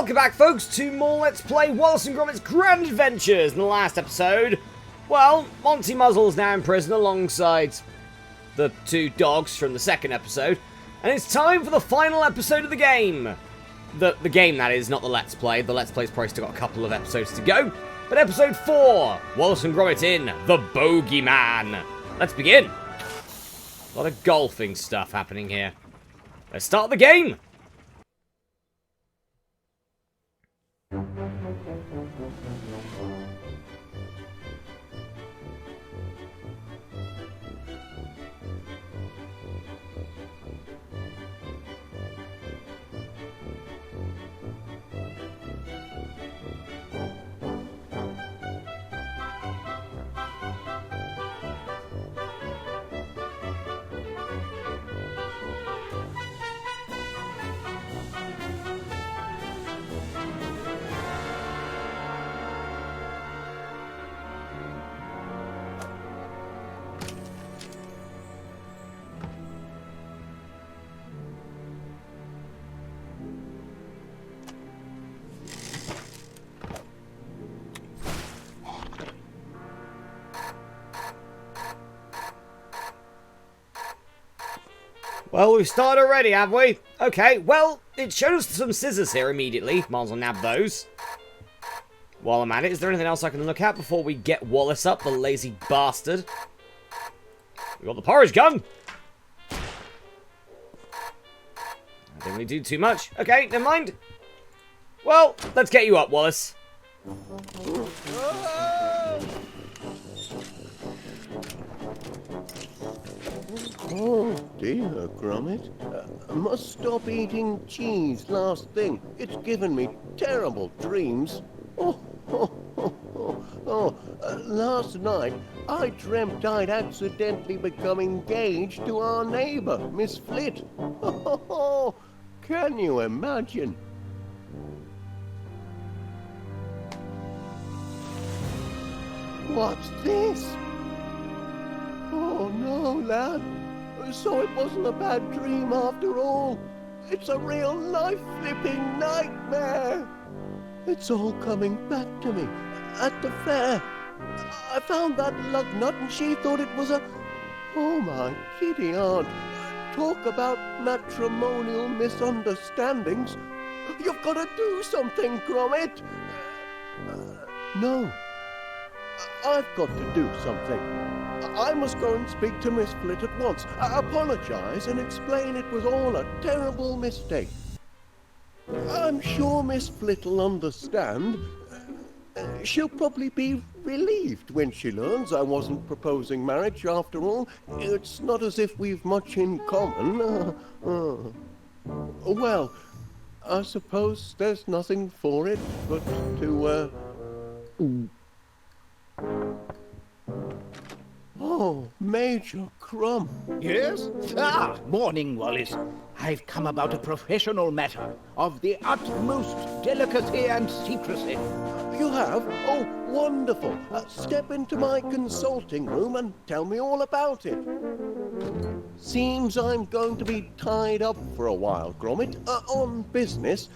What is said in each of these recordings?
welcome back, folks, to more Let's Play Wallace and Gromit's Grand Adventures. In the last episode, well, Monty Muzzle's now in prison alongside the two dogs from the second episode, and it's time for the final episode of the game. The game, that is, not the Let's Play. The Let's Play's probably still got a couple of episodes to go, but episode 4, Wallace and Gromit in The Bogey Man. Let's begin. A lot of golfing stuff happening here. Let's start the game. Well, we've started already, have we? Okay, well, it shows some scissors here immediately. Might as well nab those. While I'm at it, is there anything else I can look at before we get Wallace up, the lazy bastard? We got the porridge gun! I didn't really do too much. Okay, never mind. Well, let's get you up, Wallace. Oh dear, Gromit. I must stop eating cheese last thing. It's given me terrible dreams. Last night I dreamt I'd accidentally become engaged to our neighbour, Miss Flit. Can you imagine? What's this? Oh no, lad. So it wasn't a bad dream after all. It's a real life-flipping nightmare. It's all coming back to me at the fair. I found that lug nut and she thought it was a... Oh, my kitty aunt. Talk about matrimonial misunderstandings. You've got to do something, Gromit. No. I've got to do something. I must go and speak to Miss Flit at once. Apologize and explain it was all a terrible mistake. I'm sure Miss Flit will understand. She'll probably be relieved when she learns I wasn't proposing marriage after all. It's not as if we've much in common. Well, I suppose there's nothing for it but to, Oh, Major Crumb. Yes? Morning, Wallace. I've come about a professional matter of the utmost delicacy and secrecy. You have? Oh, wonderful. Step into my consulting room and tell me all about it. Seems I'm going to be tied up for a while, Gromit, on business.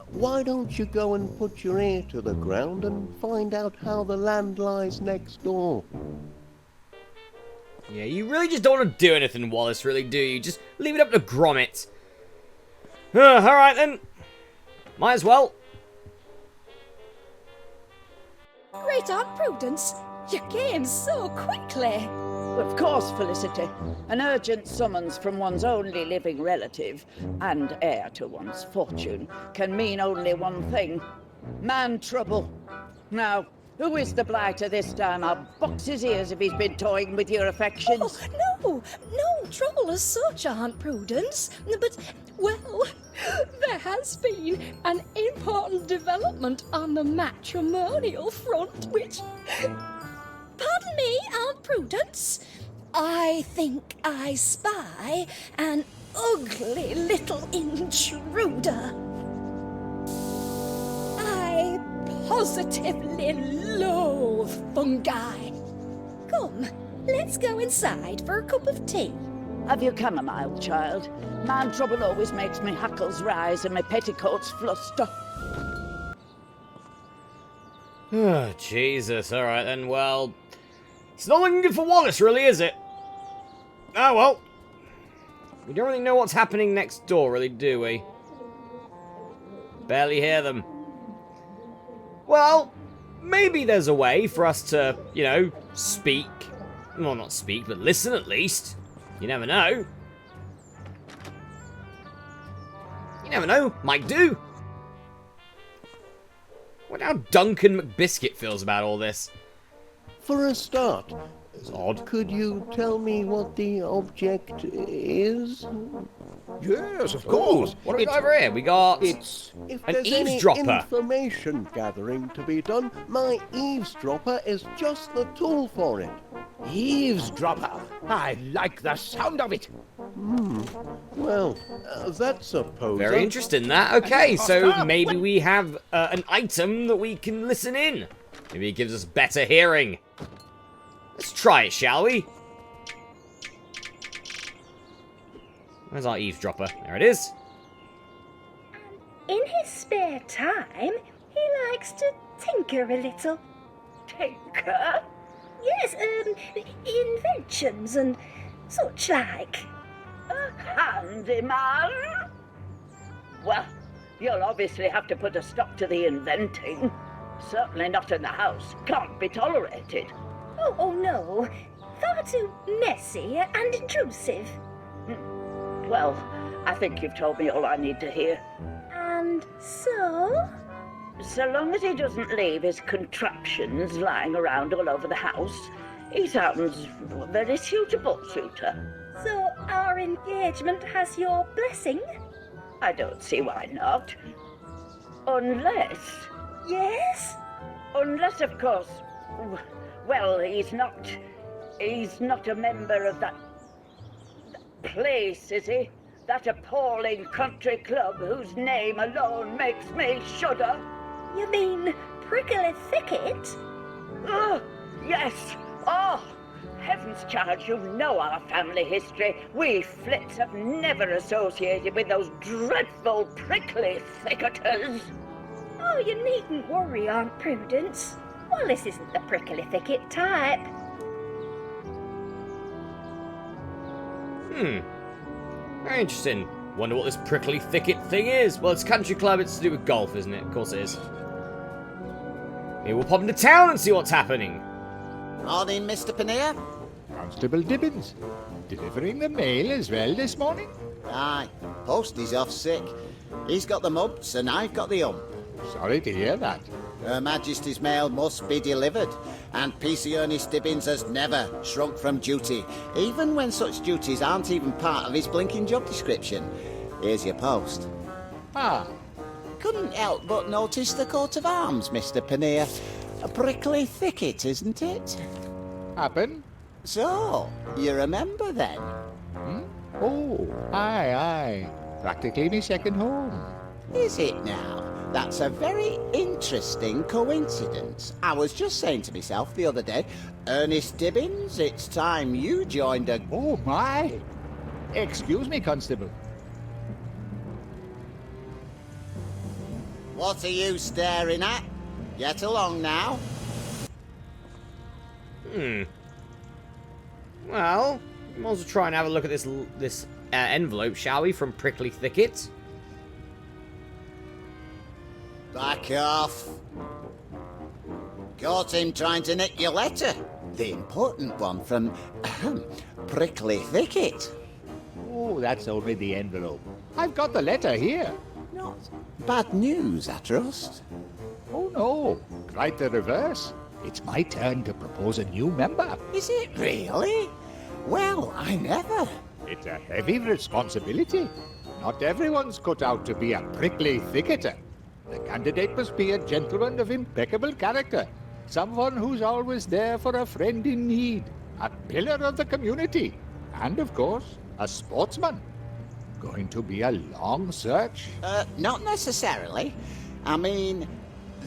Why don't you go and put your ear to the ground and find out how the land lies next door? Yeah, you really just don't want to do anything, Wallace, really, do you? Just leave it up to Gromit. Alright then. Might as well. Great Aunt Prudence, you came so quickly. Of course, Felicity. An urgent summons from one's only living relative and heir to one's fortune can mean only one thing. Man trouble. Now, who is the blighter this time? I'll box his ears if he's been toying with your affections. Oh, no trouble as such, Aunt Prudence. But, well, there has been an important development on the matrimonial front, which... Pardon me, Aunt Prudence. I think I spy an ugly little intruder. I positively loathe fungi. Come, let's go inside for a cup of tea. Have you chamomile, child? Man trouble always makes me hackles rise and my petticoats fluster. Oh, Jesus. All right, then. Well, it's not looking good for Wallace, really, is it? Oh, well. We don't really know what's happening next door, really, do we? Barely hear them. Well, maybe there's a way for us to, you know, speak. Well, not speak, but listen at least. You never know. You never know. Might do. Wonder how Duncan McBiscuit feels about all this. For a start, It's odd. could you tell me what the object is? Yes, of course. What have we got over here? We got... It's If An there's eavesdropper. any information gathering to be done, my eavesdropper is just the tool for it. eavesdropper. I like the sound of it. Well, that's a poser. Very interesting, that. Okay, so maybe we have an item that we can listen in. Maybe it gives us better hearing. Let's try it, shall we? Where's our eavesdropper? There it is. In his spare time, he likes to tinker a little. Tinker? Yes, inventions and such like. A handyman? Well, you'll obviously have to put a stop to the inventing. Certainly not in the house. Can't be tolerated. Oh no. Far too messy and intrusive. Well, I think you've told me all I need to hear. And so? So long as he doesn't leave his contraptions lying around all over the house, he sounds a very suitable suitor. So our engagement has your blessing? I don't see why not. Unless, Yes? of course, well, he's not a member of that place, is he? That appalling country club whose name alone makes me shudder. You mean Prickly Thicket? Oh, yes. Oh, heavens, child, you know our family history. We Flits have never associated with those dreadful prickly thicketers. Oh, you needn't worry, Aunt Prudence. Wallace isn't the Prickly Thicket type. Very interesting. Wonder what this prickly thicket thing is. Well, it's country club. It's to do with golf, isn't it? Of course it is. Maybe we'll pop into town and see what's happening. Morning, Mr. Panea. Constable Dibbins, delivering the mail as well this morning? Aye, Posty's off sick. He's got the mumps and I've got the hump. Sorry to hear that. Her Majesty's mail must be delivered, and PC Ernest Dibbins has never shrunk from duty, even when such duties aren't even part of his blinking job description. Here's your post. Ah, Couldn't help but notice the coat of arms, Mr. Panea. A prickly thicket, isn't it? happen? So, you remember then? Oh, aye. Practically my second home. Is it now? That's a very interesting coincidence. I was just saying to myself the other day, Ernest Dibbins, it's time you joined a... Oh, my. Excuse me, Constable. What are you staring at? Get along now. Well, we might as well try and have a look at this envelope, shall we, from Prickly Thicket? Back off. Caught him trying to nick your letter. The important one from Prickly Thicket. Oh, that's only the envelope. I've got the letter here. Not bad news, I trust. Oh, no. Quite the reverse. It's my turn to propose a new member. Is it really? Well, I never. It's a heavy responsibility. Not everyone's cut out to be a prickly thicketer. The candidate must be a gentleman of impeccable character. Someone who's always there for a friend in need. A pillar of the community. And, of course, a sportsman. Going to be a long search? Not necessarily. I mean,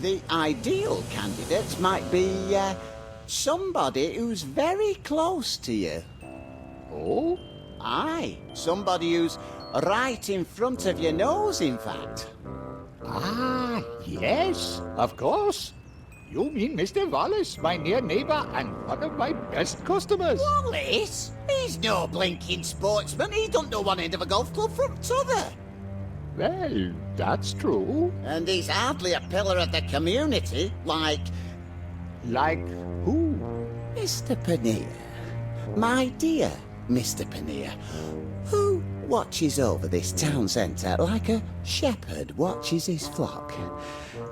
the ideal candidate might be somebody who's very close to you. Oh? Aye, somebody who's right in front of your nose, in fact. Ah, yes, of course. You mean Mr. Wallace, my near neighbour and one of my best customers. Wallace? He's no blinking sportsman. He don't know one end of a golf club from t'other. Well, that's true. And he's hardly a pillar of the community, like Like who? Mr. Panea. My dear Mr. Panea, who watches over this town centre like a shepherd watches his flock.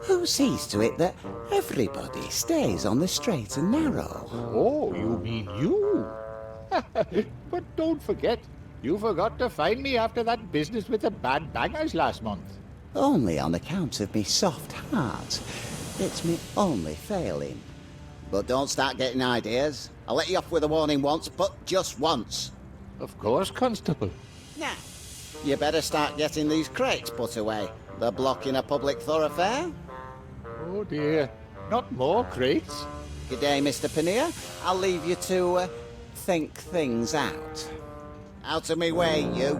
Who sees to it that everybody stays on the straight and narrow. Oh, you mean you? But don't forget, you forgot to find me after that business with the bad bangers last month. Only on account of me soft heart. It's me only failing. But don't start getting ideas. I'll let you off with a warning once, but just once. Of course, Constable. Now, you better start getting these crates put away. They're blocking a public thoroughfare. Oh dear, not more crates. Good day, Mr. Panea. I'll leave you to think things out. Out of me way, you.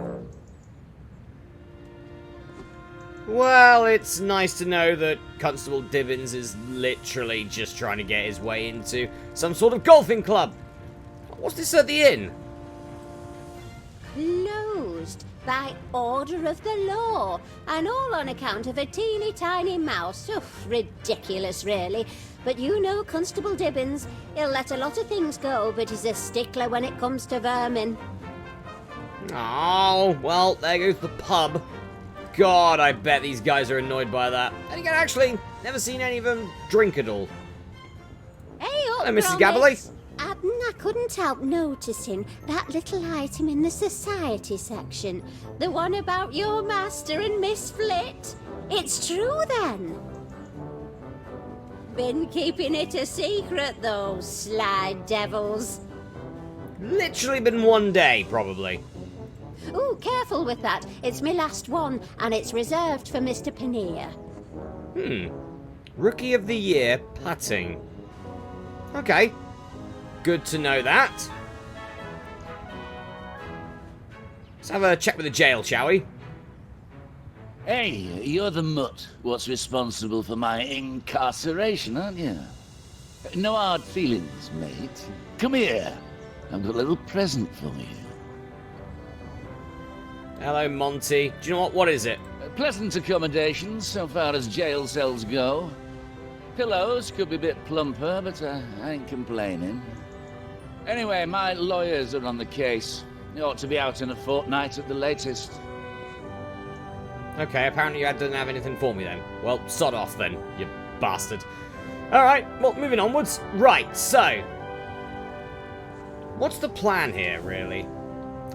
Well, it's nice to know that Constable Dibbins is literally just trying to get his way into some sort of golfing club. What's this at the inn? Closed by order of the law, and all on account of a teeny tiny mouse. Oh, ridiculous, really. But you know Constable Dibbins. He'll let a lot of things go, but he's a stickler when it comes to vermin. Oh, well, there goes the pub. God, I bet these guys are annoyed by that. And again, actually, never seen any of them drink at all. Hey up, Hello, Mrs. Gromit. Gabberley. I couldn't help noticing that little item in the society section. The one about your master and Miss Flit. It's true, then. Been keeping it a secret, though, sly devils. Literally been one day, probably. Ooh, careful with that. It's my last one, and it's reserved for Mr. Panea. Rookie of the Year putting. Okay. Good to know that. Let's have a check with the jail, shall we? Hey, you're the mutt what's responsible for my incarceration, aren't you? No hard feelings, mate. Come here. I've got a little present for you. Hello, Monty. Do you know what? What is it? Pleasant accommodations so far as jail cells go. Pillows could be a bit plumper, but I ain't complaining. Anyway, my lawyers are on the case. They ought to be out in a fortnight at the latest. Okay, apparently you didn't have anything for me then. Well, sod off then, you bastard. Alright, well, moving onwards. Right, so... what's the plan here, really?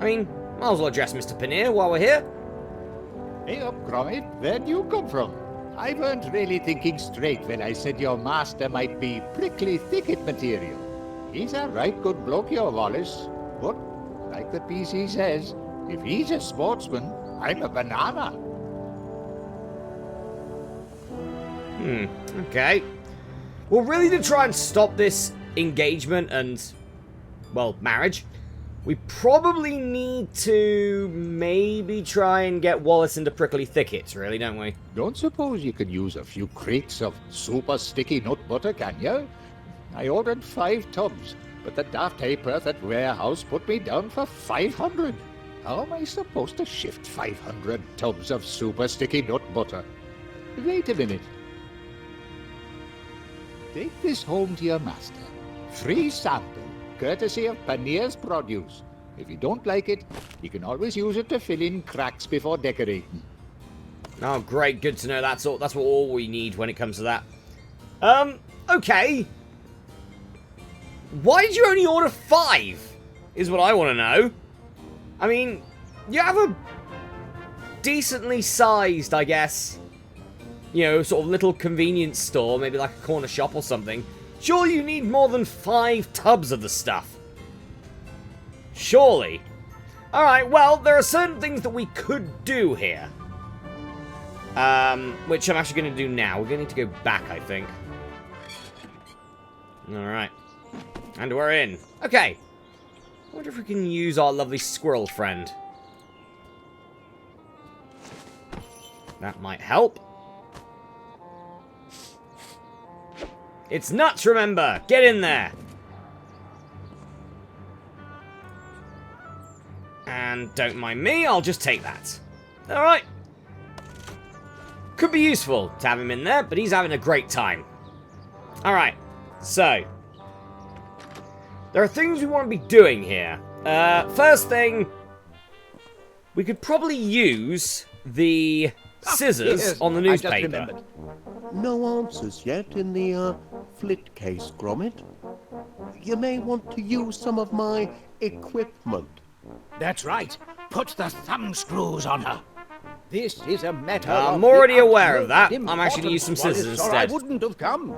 I mean, might as well address Mr. Panea while we're here. Hey up, Gromit, where'd you come from? I weren't really thinking straight when I said your master might be prickly thicket material. He's a right good bloke, your Wallace. But, like the PC says, if he's a sportsman, I'm a banana. Okay. Well, really to try and stop this engagement and, well, marriage, we probably need to maybe try and get Wallace into prickly thickets, really, don't we? Don't suppose you could use a few crates of super sticky nut butter, can you? I ordered 5 tubs, but the daft Hayperth at warehouse put me down for 500. How am I supposed to shift 500 tubs of super sticky nut butter? Wait a minute. Take this home to your master. Free sample, courtesy of Panea's produce. If you don't like it, you can always use it to fill in cracks before decorating. Oh, great. Good to know. That's all we need when it comes to that. Okay. Why did you only order 5? Is what I want to know. I mean, you have a decently sized, I guess, you know, sort of little convenience store, maybe like a corner shop or something. Surely you need more than 5 tubs of the stuff. Surely. Alright, well, there are certain things that we could do here. Which I'm actually going to do now. We're going to need to go back, I think. Alright. And we're in. Okay. I wonder if we can use our lovely squirrel friend. That might help. It's nuts, remember. Get in there. And don't mind me, I'll just take that. Alright. Could be useful to have him in there, but he's having a great time. Alright, so. There are things we want to be doing here. First thing, we could probably use the scissors on the newspaper. No answers yet in the flit case, Gromit. You may want to use some of my equipment. That's right. Put the thumb screws on her. This is a matter I'm of already the aware of that. utmost I'm actually going to use some importance, scissors Wallace, or instead. I wouldn't have come.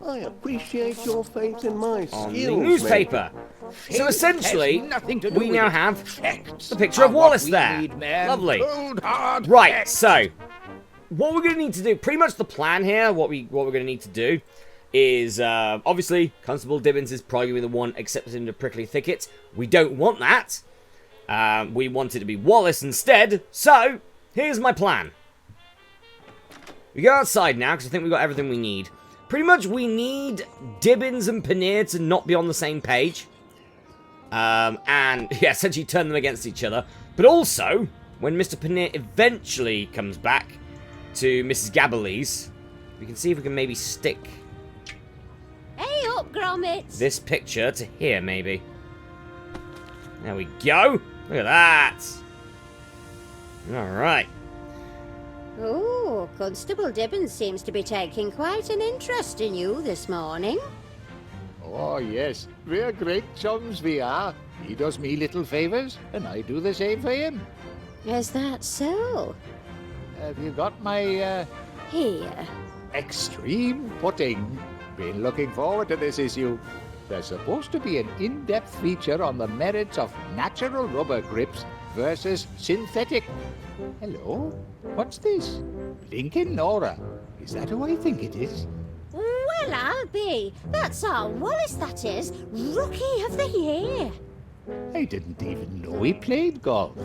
I appreciate your faith in my On skills, the newspaper. Faith So essentially, has nothing to do we with now it. have Facts the picture of are what Wallace we there. need, man. Lovely. Cold, hard Right, facts. so what we're going to need to do, pretty much the plan here, what we're going to need to do is, obviously, Constable Dibbins is probably going to be the one accepted into Prickly Thicket. We don't want that. We want it to be Wallace instead. So, here's my plan. We go outside now, because I think we've got everything we need. Pretty much, we need Dibbins and Paneer to not be on the same page. And, yeah, essentially turn them against each other. But also, when Mr. Paneer eventually comes back to Mrs. Gabberley's, we can see if we can maybe stick Hey up, Gromit! this picture to here, maybe. There we go. Look at that. Alright. Oh, Constable Dibbins seems to be taking quite an interest in you this morning. Oh, yes. We're great chums, we are. He does me little favours, and I do the same for him. Is that so? Have you got my, Here. extreme pudding? Been looking forward to this issue. There's supposed to be an in-depth feature on the merits of natural rubber grips versus synthetic. Hello? What's this? Blinking Nora. Is that who I think it is? Well, I'll be. That's our Wallace, that is. Rookie of the Year. I didn't even know he played golf.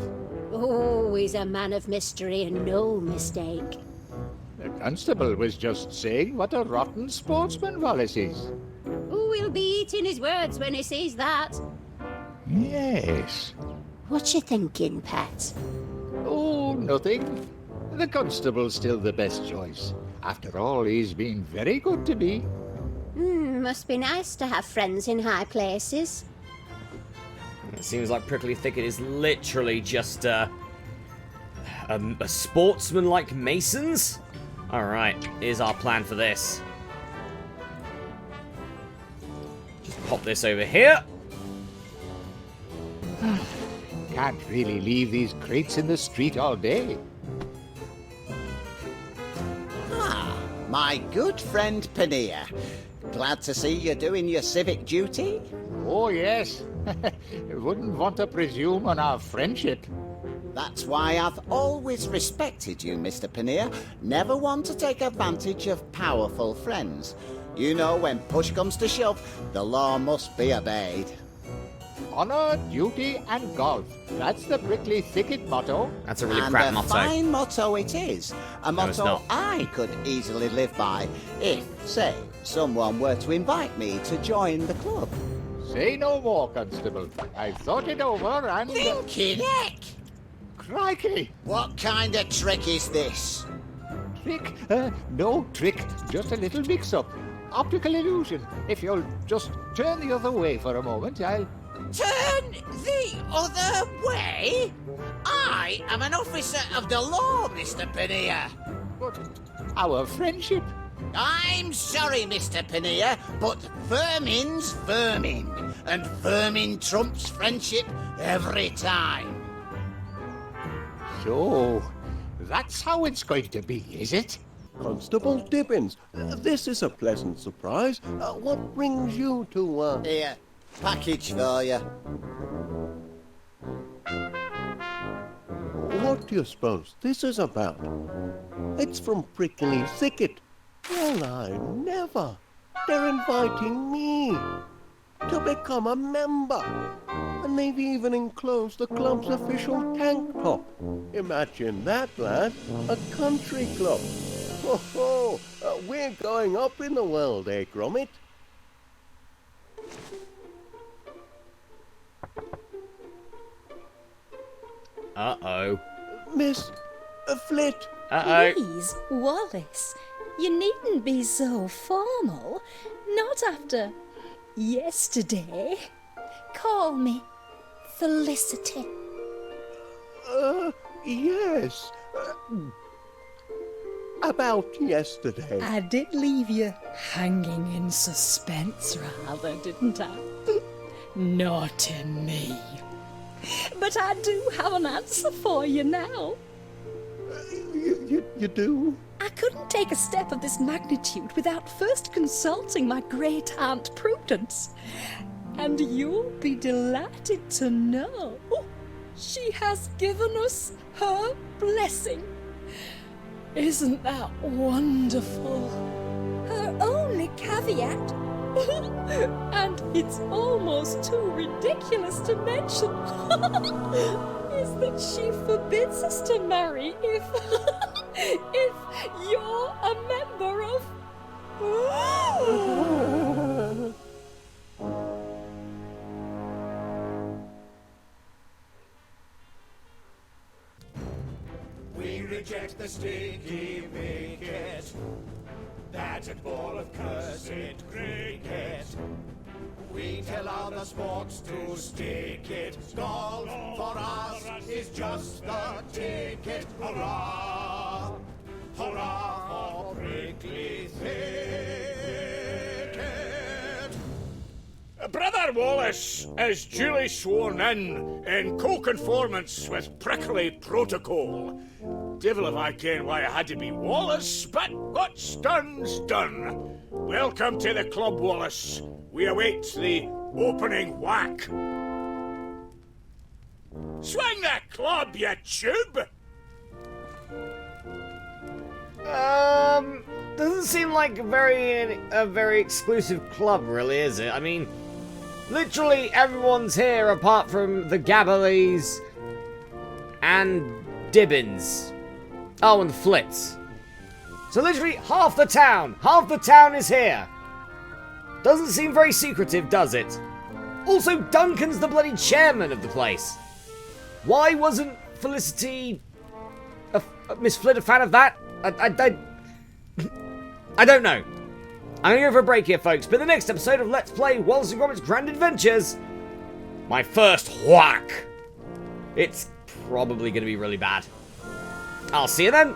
Oh, he's a man of mystery and no mistake. The constable was just saying what a rotten sportsman Wallace is. Oh, he'll be eating his words when he sees that. Yes. What you thinking, Pet? Oh, nothing. The constable's still the best choice. After all, he's been very good to me. Must be nice to have friends in high places. It seems like Prickly Thicket is literally just a sportsman like Masons. Alright, here's our plan for this. Just pop this over here. Can't really leave these crates in the street all day. Ah, my good friend Paneer. Glad to see you doing your civic duty. Oh, yes. Wouldn't want to presume on our friendship. That's why I've always respected you, Mr. Paneer. Never one to take advantage of powerful friends. You know, when push comes to shove, the law must be obeyed. Honor, duty, and golf. That's the Prickly Thicket motto. That's a really And crap a motto. fine motto it is. A No, it's motto not. I could easily live by if, say, someone were to invite me to join the club. Say no more, Constable. I've thought it over and... Thinking heck! Crikey! What kind of trick is this? Trick? No trick. Just a little mix-up. Optical illusion. If you'll just turn the other way for a moment, I'll... Turn the other way? I am an officer of the law, Mr. Paneer. But our friendship... I'm sorry, Mr. Paneer, but vermin's vermin, and vermin trumps friendship every time. So, that's how it's going to be, is it? Constable Dibbins, this is a pleasant surprise. What brings you to, Here, package for you. What do you suppose this is about? It's from Prickly Thicket. Well, I never. They're inviting me to become a member. And they've even enclosed the club's official tank top. Imagine that, lad. A country club. Ho ho! We're We're going up in the world, eh, Gromit? Uh-oh. Miss Flit. Uh-oh. Please, Wallace, you needn't be so formal. Not after yesterday. Call me Felicity. Yes. About yesterday. I did leave you hanging in suspense, rather, didn't I? Naughty me. But I do have an answer for you now. You do? I couldn't take a step of this magnitude without first consulting my great aunt Prudence. And you'll be delighted to know she has given us her blessing. Isn't that wonderful? Her only caveat, and it's almost too ridiculous to mention, is that she forbids us to marry if you're a member of... We reject the sticky wicket, that ball of cursed cricket. We tell other sports to stick it. Golf for us is just the ticket. Hurrah! Hurrah for prickly thicket! Brother Wallace is duly sworn in co-conformance with prickly protocol. Devil if I ken why it had to be Wallace, but what's done's done. Welcome to the club, Wallace. We await the opening whack. Swing the club, you tube! Doesn't seem like a very exclusive club, really, is it? I mean, literally everyone's here apart from the Gabberleys and Dibbins. Oh, and the Flits. So literally half the town is here. Doesn't seem very secretive, does it? Also, Duncan's the bloody chairman of the place. Why wasn't Felicity, Miss Flit, a fan of that? I don't know. I'm going to go for a break here, folks. But the next episode of Let's Play Wallace and Gromit's Grand Adventures, my first whack. It's probably going to be really bad. I'll see you then.